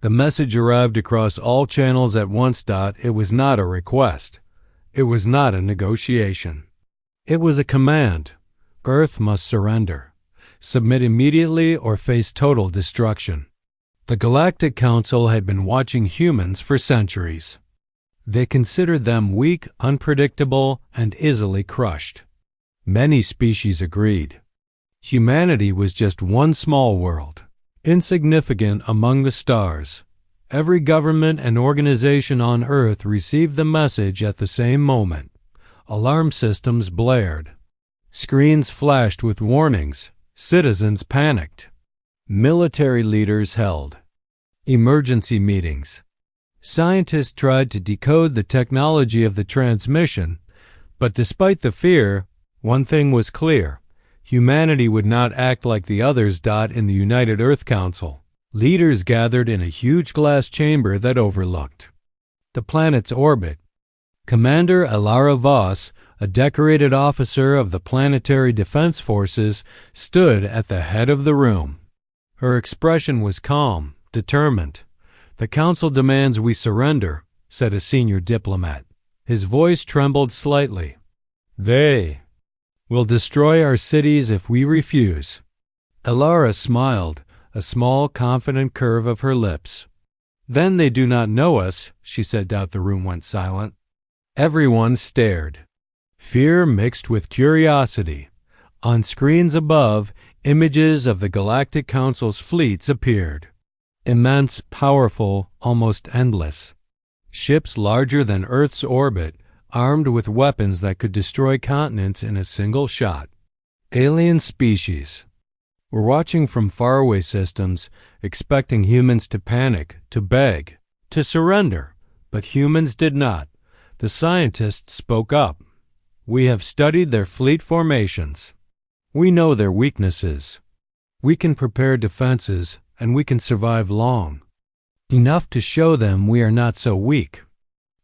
The message arrived across all channels at once. It was not a request. It was not a negotiation. It was a command. Earth must surrender. Submit immediately or face total destruction. The Galactic Council had been watching humans for centuries. They considered them weak, unpredictable, and easily crushed. Many species agreed. Humanity was just one small world, insignificant among the stars. Every government and organization on Earth received the message at the same moment. Alarm systems blared. Screens flashed with warnings. Citizens panicked. Military leaders held emergency meetings. Scientists tried to decode the technology of the transmission, but despite the fear, one thing was clear. Humanity would not act like the others. In the United Earth Council, leaders gathered in a huge glass chamber that overlooked the planet's orbit. Commander Alara Voss, a decorated officer of the Planetary Defense Forces, stood at the head of the room. Her expression was calm, determined. "The Council demands we surrender," said a senior diplomat. His voice trembled slightly. "They will destroy our cities if we refuse." Alara smiled, a small, confident curve of her lips. "Then they do not know us," she said. The room went silent. Everyone stared. Fear mixed with curiosity. On screens above, images of the Galactic Council's fleets appeared. Immense, powerful, almost endless. Ships larger than Earth's orbit, armed with weapons that could destroy continents in a single shot. Alien species were watching from faraway systems, expecting humans to panic, to beg, to surrender. But humans did not. The scientists spoke up. "We have studied their fleet formations. We know their weaknesses. We can prepare defenses, and we can survive long. Enough to show them we are not so weak."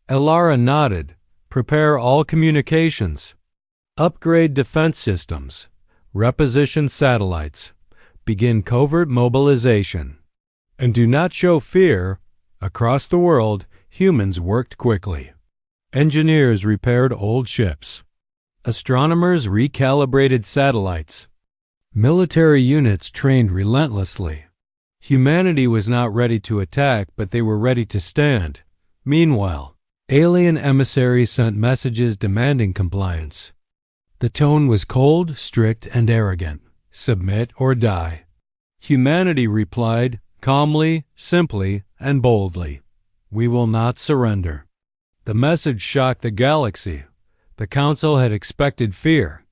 Alara nodded. "Prepare all communications. Upgrade defense systems. Reposition satellites. Begin covert mobilization. And do not show fear." Across the world, humans worked quickly. Engineers repaired old ships. Astronomers recalibrated satellites. Military units trained relentlessly. Humanity was not ready to attack, but they were ready to stand. Meanwhile, alien emissaries sent messages demanding compliance. The tone was cold, strict, and arrogant. "Submit or die." Humanity replied, calmly, simply, and boldly, "We will not surrender." The message shocked the galaxy. The Council had expected fear.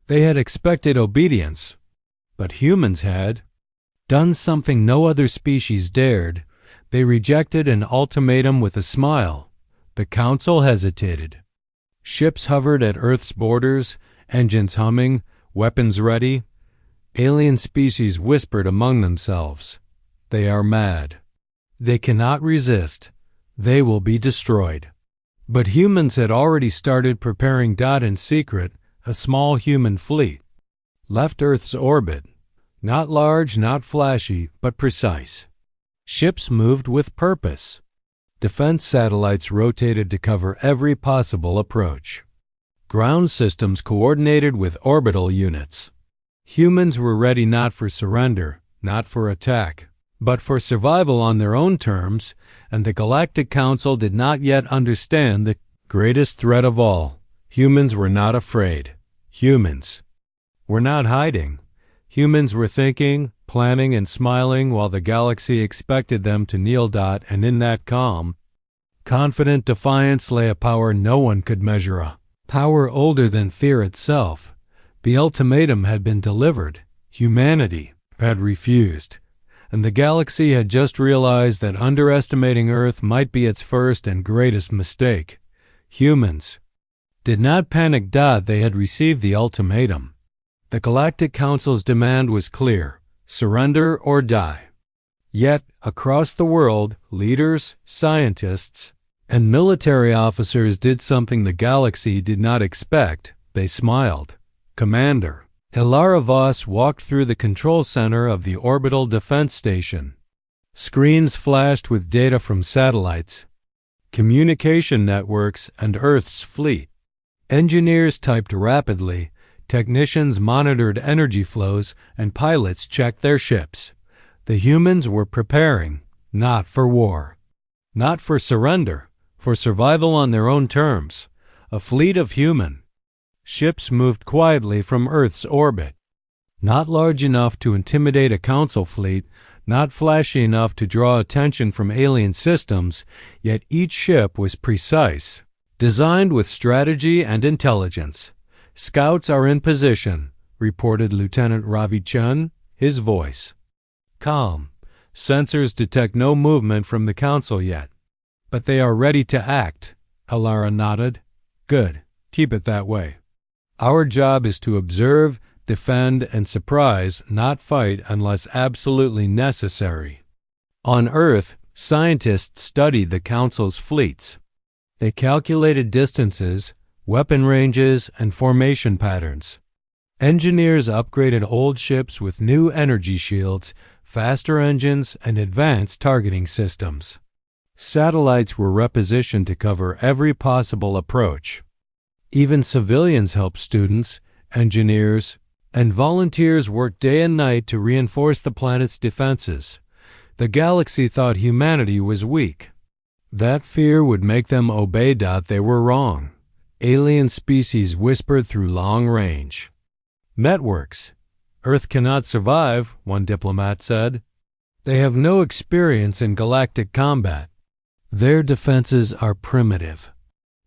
They had expected obedience. But humans had done something no other species dared. They rejected an ultimatum with a smile. The Council hesitated. Ships hovered at Earth's borders, engines humming, weapons ready. Alien species whispered among themselves, "They are mad. They cannot resist. They will be destroyed." But humans had already started preparing. In secret, a small human fleet left Earth's orbit. Not large, not flashy, but precise. Ships moved with purpose. Defense satellites rotated to cover every possible approach. Ground systems coordinated with orbital units. Humans were ready not for surrender, not for attack, but for survival on their own terms, and the Galactic Council did not yet understand the greatest threat of all. Humans were not afraid. Humans were not hiding. Humans were thinking, planning, and smiling while the galaxy expected them to kneel. And in that calm, confident defiance lay a power no one could measure, a power older than fear itself. The ultimatum had been delivered. Humanity had refused. And the galaxy had just realized that underestimating Earth might be its first and greatest mistake. Humans did not panic. They had received the ultimatum. The Galactic Council's demand was clear: surrender or die. Yet, across the world, leaders, scientists, and military officers did something the galaxy did not expect. They smiled. Commander Alara Voss walked through the control center of the orbital defense station. Screens flashed with data from satellites, communication networks, and Earth's fleet. Engineers typed rapidly, technicians monitored energy flows, and pilots checked their ships. The humans were preparing, not for war, not for surrender, for survival on their own terms. A fleet of human ships moved quietly from Earth's orbit, not large enough to intimidate a council fleet, not flashy enough to draw attention from alien systems, yet each ship was precise, designed with strategy and intelligence. "Scouts are in position," reported Lieutenant Ravi Chand, his voice calm. "Sensors detect no movement from the council yet, but they are ready to act." Alara nodded. "Good. Keep it that way. Our job is to observe, defend, and surprise, not fight unless absolutely necessary." On Earth, scientists studied the Council's fleets. They calculated distances, weapon ranges, and formation patterns. Engineers upgraded old ships with new energy shields, faster engines, and advanced targeting systems. Satellites were repositioned to cover every possible approach. Even civilians helped students, engineers, and volunteers worked day and night to reinforce the planet's defenses. The galaxy thought humanity was weak. That fear would make them obey. They were wrong. Alien species whispered through long range. "Networks. Earth cannot survive," one diplomat said. "They have no experience in galactic combat. Their defenses are primitive."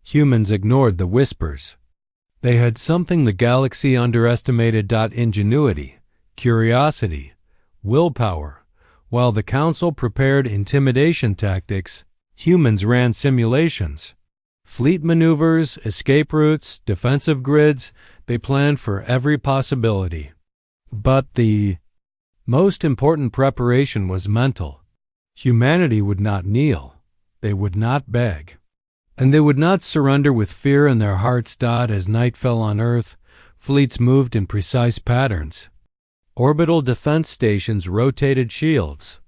Humans ignored the whispers. They had something the galaxy underestimated: ingenuity, curiosity, willpower. While the Council prepared intimidation tactics, humans ran simulations. Fleet maneuvers, escape routes, defensive grids, they planned for every possibility. But the most important preparation was mental. Humanity would not kneel. They would not beg. And they would not surrender with fear in their hearts. As night fell on Earth, fleets moved in precise patterns. Orbital defense stations rotated shields.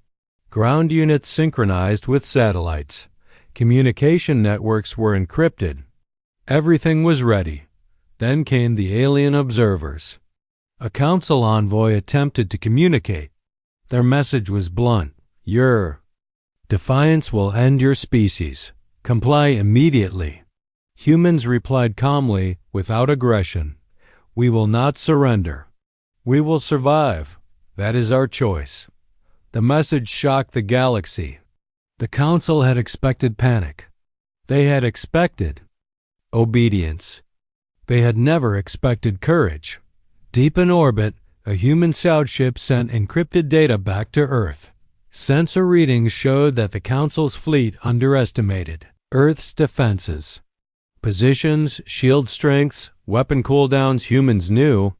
Ground units synchronized with satellites. Communication networks were encrypted. Everything was ready. Then came the alien observers. A council envoy attempted to communicate. Their message was blunt: "Your defiance will end your species. Comply immediately." Humans replied calmly, without aggression: "We will not surrender. We will survive. That is our choice." The message shocked the galaxy. The Council had expected panic. They had expected obedience. They had never expected courage. Deep in orbit, a human scout ship sent encrypted data back to Earth. Sensor readings showed that the Council's fleet underestimated Earth's defenses. Positions, shield strengths, weapon cooldowns, humans knew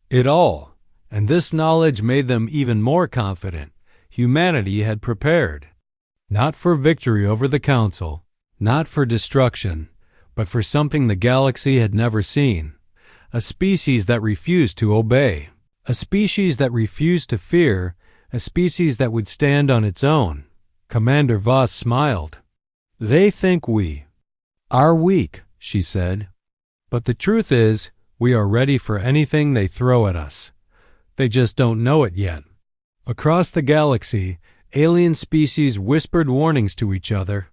it all, and this knowledge made them even more confident. Humanity had prepared, not for victory over the Council, not for destruction, but for something the galaxy had never seen: a species that refused to obey, a species that refused to fear, a species that would stand on its own. Commander Voss smiled. "They think we are weak," she said. "But the truth is, we are ready for anything they throw at us. They just don't know it yet." Across the galaxy, alien species whispered warnings to each other.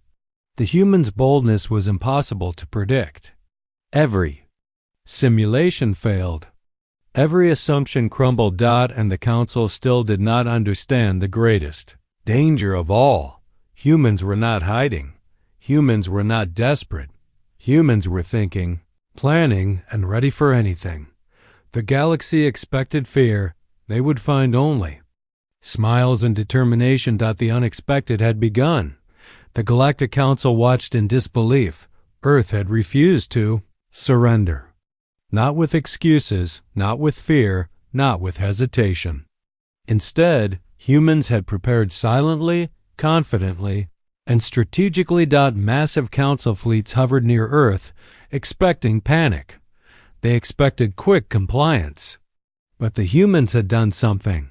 The humans' boldness was impossible to predict. Every simulation failed. Every assumption crumbled. And the Council still did not understand the greatest danger of all. Humans were not hiding. Humans were not desperate. Humans were thinking, planning, and ready for anything. The galaxy expected fear. They would find only smiles and determination. The unexpected had begun. The Galactic Council watched in disbelief. Earth had refused to surrender. Not with excuses, not with fear, not with hesitation. Instead, humans had prepared silently, confidently, and strategically. Massive council fleets hovered near Earth, expecting panic. They expected quick compliance. But the humans had done something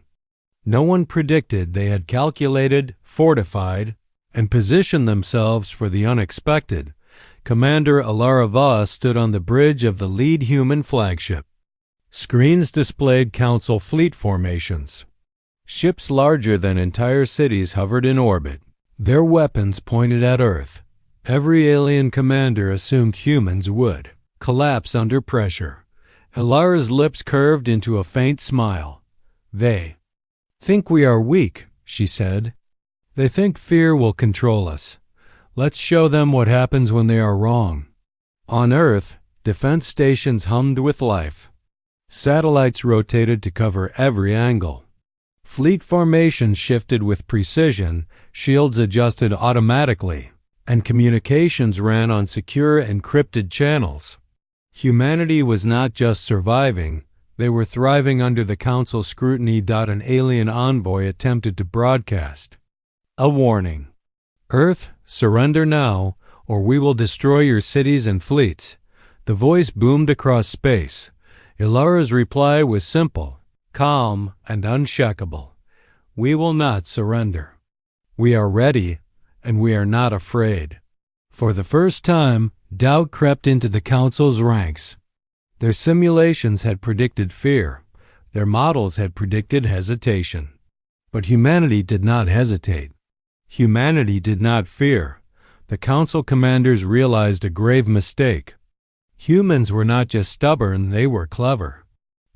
No one predicted they had calculated, fortified, and positioned themselves for the unexpected. Commander Alara Vaz stood on the bridge of the lead human flagship. Screens displayed Council fleet formations. Ships larger than entire cities hovered in orbit, their weapons pointed at Earth. Every alien commander assumed humans would collapse under pressure. Alara's lips curved into a faint smile. "They think we are weak," she said. "They think fear will control us. Let's show them what happens when they are wrong." On Earth, defense stations hummed with life. Satellites rotated to cover every angle. Fleet formations shifted with precision, shields adjusted automatically, and communications ran on secure encrypted channels. Humanity was not just surviving, they were thriving under the Council's scrutiny. An alien envoy attempted to broadcast a warning. "Earth, surrender now, or we will destroy your cities and fleets." The voice boomed across space. Ilara's reply was simple, calm, and unshakable. "We will not surrender. We are ready, and we are not afraid." For the first time, doubt crept into the Council's ranks. Their simulations had predicted fear. Their models had predicted hesitation. But humanity did not hesitate. Humanity did not fear. The Council commanders realized a grave mistake. Humans were not just stubborn, they were clever.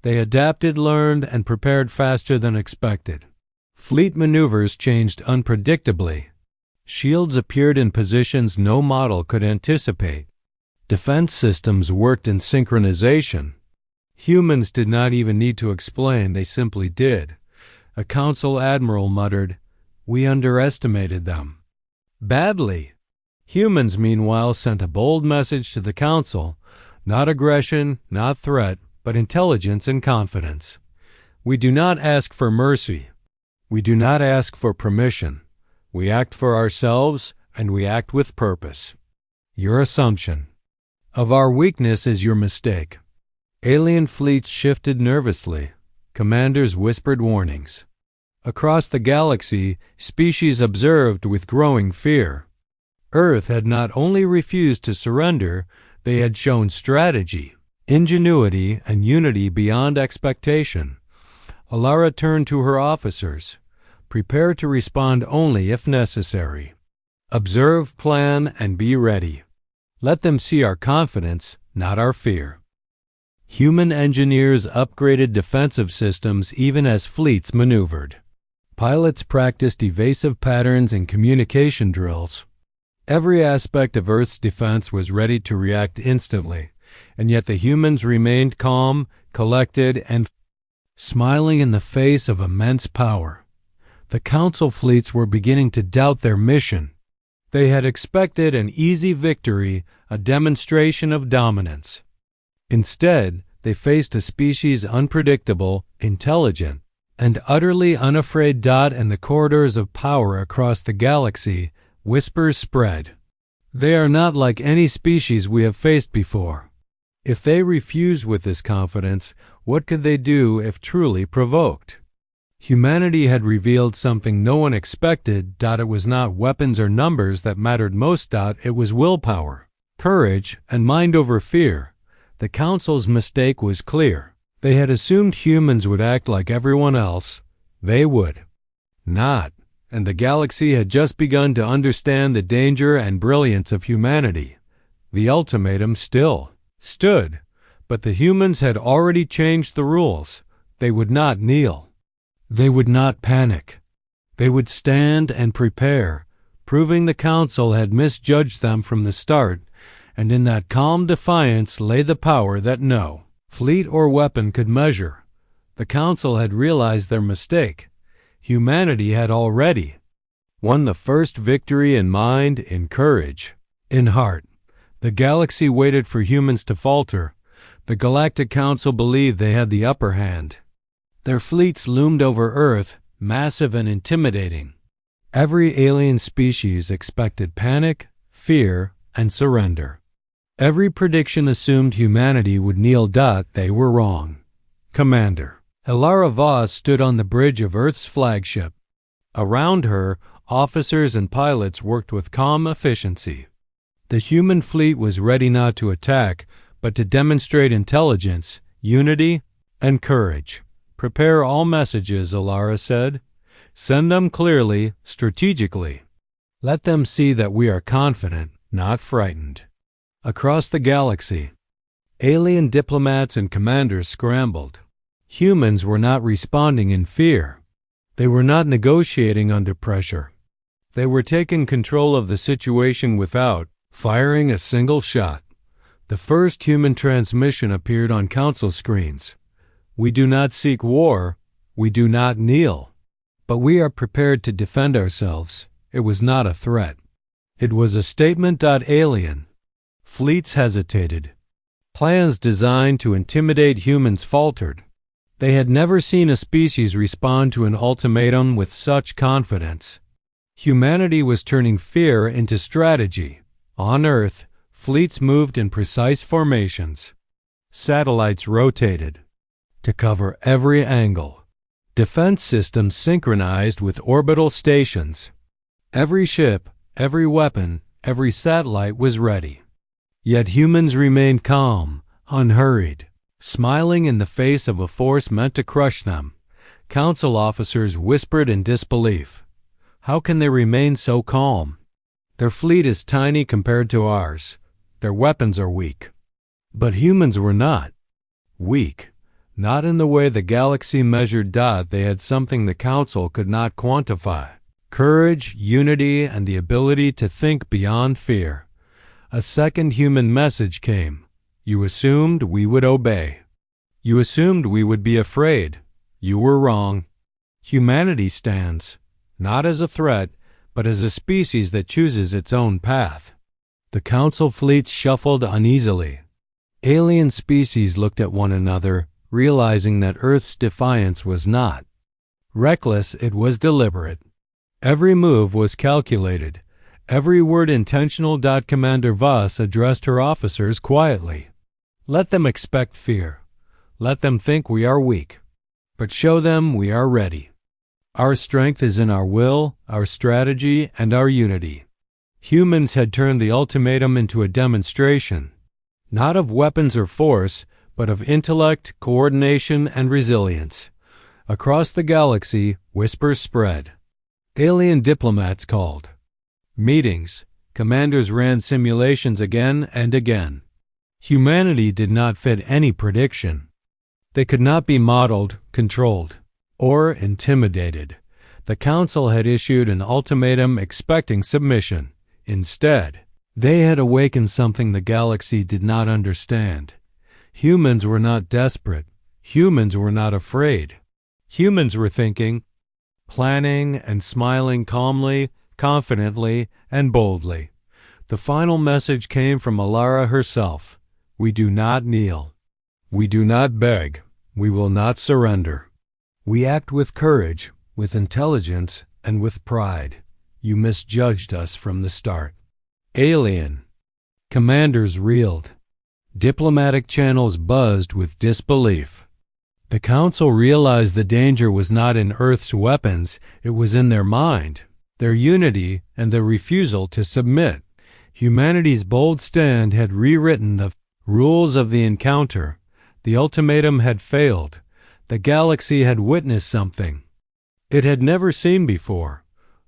They adapted, learned, and prepared faster than expected. Fleet maneuvers changed unpredictably. Shields appeared in positions no model could anticipate. Defense systems worked in synchronization. Humans did not even need to explain, they simply did. A Council admiral muttered, "We underestimated them." Badly. Humans, meanwhile, sent a bold message to the Council. Not aggression, not threat, but intelligence and confidence. "We do not ask for mercy. We do not ask for permission. We act for ourselves, and we act with purpose. Your assumption of our weakness is your mistake." Alien fleets shifted nervously. Commanders whispered warnings. Across the galaxy, species observed with growing fear. Earth had not only refused to surrender, they had shown strategy, ingenuity, and unity beyond expectation. Alara turned to her officers. "Prepare to respond only if necessary. Observe, plan, and be ready. Let them see our confidence, not our fear." Human engineers upgraded defensive systems even as fleets maneuvered. Pilots practiced evasive patterns and communication drills. Every aspect of Earth's defense was ready to react instantly, and yet the humans remained calm, collected, and smiling in the face of immense power. The Council fleets were beginning to doubt their mission. They had expected an easy victory, a demonstration of dominance. Instead, they faced a species unpredictable, intelligent, and utterly unafraid. In the corridors of power across the galaxy, whispers spread. "They are not like any species we have faced before." If they refused with this confidence, what could they do if truly provoked? Humanity had revealed something no one expected. It was not weapons or numbers that mattered most. It was willpower, courage, and mind over fear. The Council's mistake was clear. They had assumed humans would act like everyone else. They would not. And the galaxy had just begun to understand the danger and brilliance of humanity. The ultimatum still stood, but the humans had already changed the rules. They would not kneel. They would not panic. They would stand and prepare, proving the Council had misjudged them from the start, and in that calm defiance lay the power that no fleet or weapon could measure. The Council had realized their mistake. Humanity had already won the first victory in mind, in courage, in heart. The galaxy waited for humans to falter. The Galactic Council believed they had the upper hand. Their fleets loomed over Earth, massive and intimidating. Every alien species expected panic, fear, and surrender. Every prediction assumed humanity would kneel. They were wrong. "Commander, Elara Voss stood on the bridge of Earth's flagship. Around her, officers and pilots worked with calm efficiency. The human fleet was ready not to attack, but to demonstrate intelligence, unity, and courage. "Prepare all messages," Elara said. "Send them clearly, strategically. Let them see that we are confident, not frightened." Across the galaxy, alien diplomats and commanders scrambled. Humans were not responding in fear. They were not negotiating under pressure. They were taking control of the situation without firing a single shot. The first human transmission appeared on council screens. "We do not seek war. We do not kneel. But we are prepared to defend ourselves." It was not a threat. It was a statement. Alien fleets hesitated. Plans designed to intimidate humans faltered. They had never seen a species respond to an ultimatum with such confidence. Humanity was turning fear into strategy. On Earth, fleets moved in precise formations. Satellites rotated to cover every angle. Defense systems synchronized with orbital stations. Every ship, every weapon, every satellite was ready. Yet humans remained calm, unhurried, smiling in the face of a force meant to crush them. Council officers whispered in disbelief. How can they remain so calm? Their fleet is tiny compared to ours. Their weapons are weak. But humans were not weak. Not in the way the galaxy measured. They had something the Council could not quantify. Courage, unity, and the ability to think beyond fear. A second human message came. "You assumed we would obey. You assumed we would be afraid. You were wrong. Humanity stands, not as a threat, but as a species that chooses its own path." The Council fleets shuffled uneasily. Alien species looked at one another, realizing that Earth's defiance was not reckless, it was deliberate. Every move was calculated, every word intentional. Commander Voss addressed her officers quietly. "Let them expect fear. Let them think we are weak. But show them we are ready. Our strength is in our will, our strategy, and our unity." Humans had turned the ultimatum into a demonstration, not of weapons or force, but of intellect, coordination, and resilience. Across the galaxy, whispers spread. Alien diplomats called meetings. Commanders ran simulations again and again. Humanity did not fit any prediction. They could not be modeled, controlled, or intimidated. The Council had issued an ultimatum expecting submission. Instead, they had awakened something the galaxy did not understand. Humans were not desperate. Humans were not afraid. Humans were thinking, planning, and smiling calmly, confidently, and boldly. The final message came from Elara herself. "We do not kneel. We do not beg. We will not surrender. We act with courage, with intelligence, and with pride. You misjudged us from the start." Alien commanders reeled. Diplomatic channels buzzed with disbelief. The Council realized the danger was not in Earth's weapons, it was in their mind, their unity, and their refusal to submit. Humanity's bold stand had rewritten the rules of the encounter. The ultimatum had failed. The galaxy had witnessed something it had never seen before.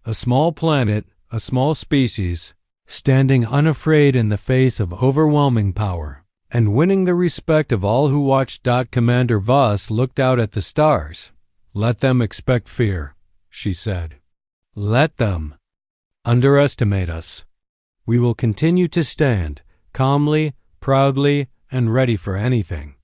A small planet, a small species, standing unafraid in the face of overwhelming power, and winning the respect of all who watched. Commander Voss looked out at the stars. "Let them expect fear," she said. "Let them underestimate us. We will continue to stand, calmly, proudly, and ready for anything."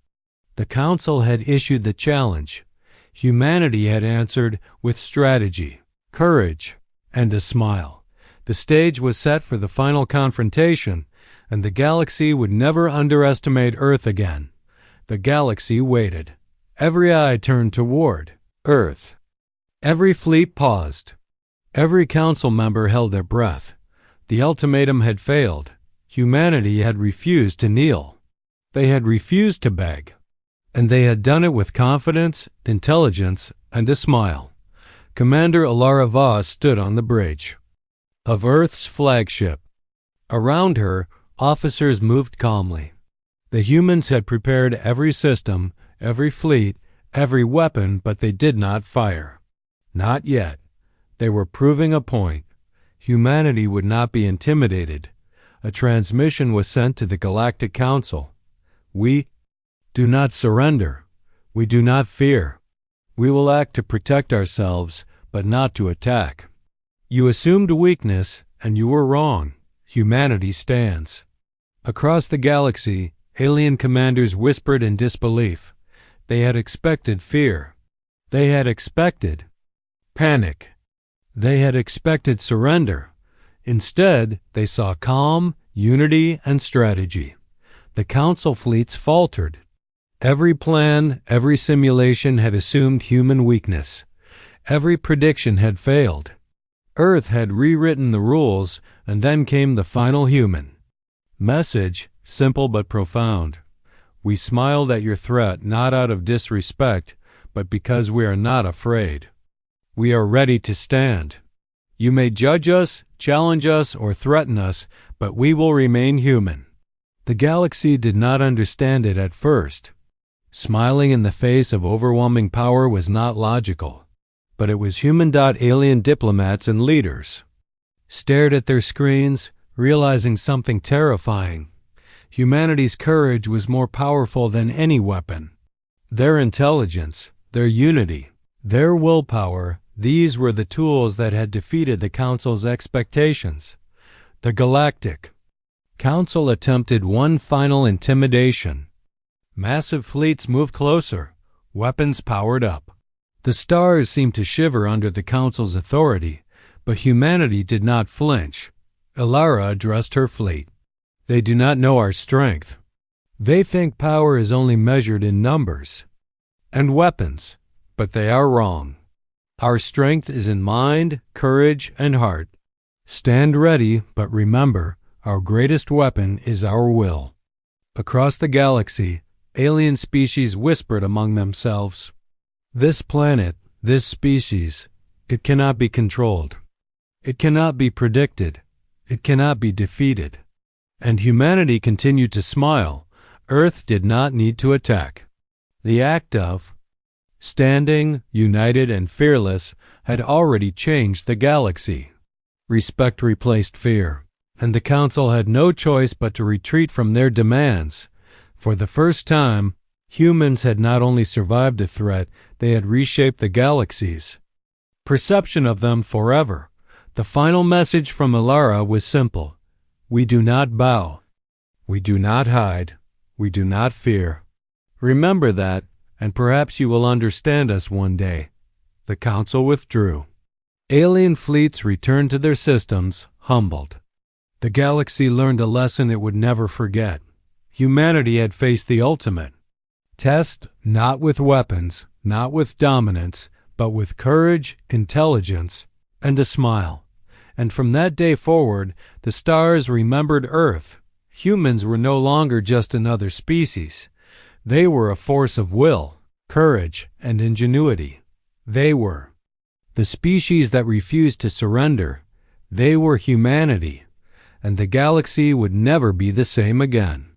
The Council had issued the challenge. Humanity had answered with strategy, courage, and a smile. The stage was set for the final confrontation, and the galaxy would never underestimate Earth again. The galaxy waited. Every eye turned toward Earth. Every fleet paused. Every council member held their breath. The ultimatum had failed. Humanity had refused to kneel. They had refused to beg. And they had done it with confidence, intelligence, and a smile. Commander Alara Voss stood on the bridge of Earth's flagship. Around her, officers moved calmly. The humans had prepared every system, every fleet, every weapon, but they did not fire. Not yet. They were proving a point. Humanity would not be intimidated. A transmission was sent to the Galactic Council. We do not surrender. We do not fear. We will act to protect ourselves, but not to attack. You assumed weakness, and you were wrong. Humanity stands. Across the galaxy, alien commanders whispered in disbelief. They had expected fear. They had expected panic. They had expected surrender. Instead, they saw calm, unity, and strategy. The Council fleets faltered. Every plan, every simulation had assumed human weakness. Every prediction had failed. Earth had rewritten the rules, and then came the final human message, simple but profound. We smiled at your threat not out of disrespect, but because we are not afraid. We are ready to stand. You may judge us, challenge us, or threaten us, but we will remain human. The galaxy did not understand it at first. Smiling in the face of overwhelming power was not logical, but it was human. Alien diplomats and leaders stared at their screens, realizing something terrifying. Humanity's courage was more powerful than any weapon. Their intelligence, their unity, their willpower, these were the tools that had defeated the Council's expectations. The Galactic Council attempted one final intimidation. Massive fleets moved closer, weapons powered up. The stars seemed to shiver under the Council's authority, but humanity did not flinch. Alara addressed her fleet. They do not know our strength. They think power is only measured in numbers and weapons, but they are wrong. Our strength is in mind, courage, and heart. Stand ready, but remember, our greatest weapon is our will. Across the galaxy, alien species whispered among themselves. This planet, this species, it cannot be controlled. It cannot be predicted. It cannot be defeated. And humanity continued to smile. Earth did not need to attack. The act of standing, united, and fearless had already changed the galaxy. Respect replaced fear, and the Council had no choice but to retreat from their demands. For the first time, humans had not only survived a threat, they had reshaped the galaxy's perception of them forever. The final message from Alara was simple. We do not bow. We do not hide. We do not fear. Remember that, and perhaps you will understand us one day. The Council withdrew. Alien fleets returned to their systems, humbled. The galaxy learned a lesson it would never forget. Humanity had faced the ultimate test, not with weapons, not with dominance, but with courage, intelligence, and a smile. And from that day forward, the stars remembered Earth. Humans were no longer just another species. They were a force of will, courage, and ingenuity. They were the species that refused to surrender. They were humanity. And the galaxy would never be the same again.